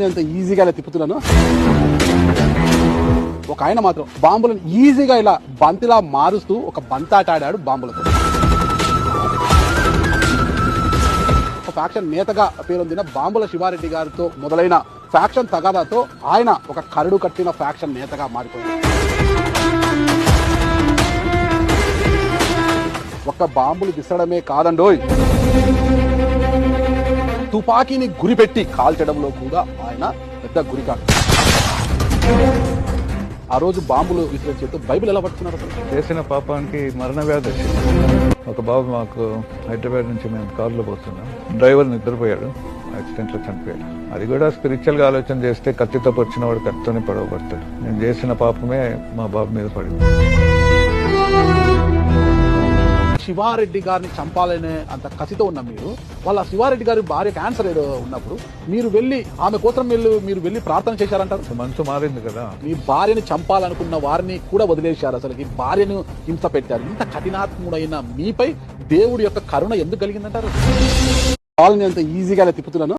ఎంత ఈజీగా ఇలా తిప్పుతున్నాను. ఒక ఆయన మాత్రం బాంబులను ఈజీగా ఇలా బంతిలా మారుస్తూ ఒక బంతాట ఆడాడు బాంబులతో. ఒక ఫ్యాక్షన్ నేతగా పేరొందిన బాంబుల శివారెడ్డి గారితో మొదలైన ఫ్యాక్షన్ తగాదాతో ఆయన ఒక కరడు కట్టిన ఫ్యాక్షన్ నేతగా మారిపోయాడు. ఒక్క బాంబులు విసరడమే కాదండోయ్, తుపాకీని గురిపెట్టి కాల్చడంలో కూడా ఆయన పెద్ద గురికాడు. ఆ రోజు బాంబులు విసిరే చేస్తూ బైబిల్ ఎలా పట్టుకున్నారు? అసలు చేసిన పాపానికి మరణ వ్యాధి వచ్చింది. ఒక బాబు మాకు హైదరాబాద్ నుంచి మేము కారులో పోతున్నాం, డ్రైవర్ నిద్రపోయాడు, యాక్సిడెంట్లో చనిపోయాడు. అది కూడా స్పిరిచువల్ గా ఆలోచన చేస్తే కత్తితో పొడిచిన వాడు కత్తితోనే పడవబడతాడు. నేను చేసిన పాపమే మా బాబు మీద పడింది. శివారెడ్డి గారిని చంపాలనే అంత కసితో ఉన్న మీరు, వాళ్ళ శివారెడ్డి గారి భార్య క్యాన్సర్ ఏదో ఉన్నప్పుడు మీరు వెళ్ళి ఆమె కోసం మీరు వెళ్ళి ప్రార్థన చేశారంటారు. మనసు మారింది కదా. మీ భార్యను చంపాలనుకున్న వారిని కూడా వదిలేశారు. అసలు ఈ భార్యను హింస పెట్టారు. ఇంత కఠినాత్ముడైన మీపై దేవుడి యొక్క కరుణ ఎందుకు కలిగిందంటారు? వాళ్ళని అంత ఈజీగా తిప్పుతున్నాను.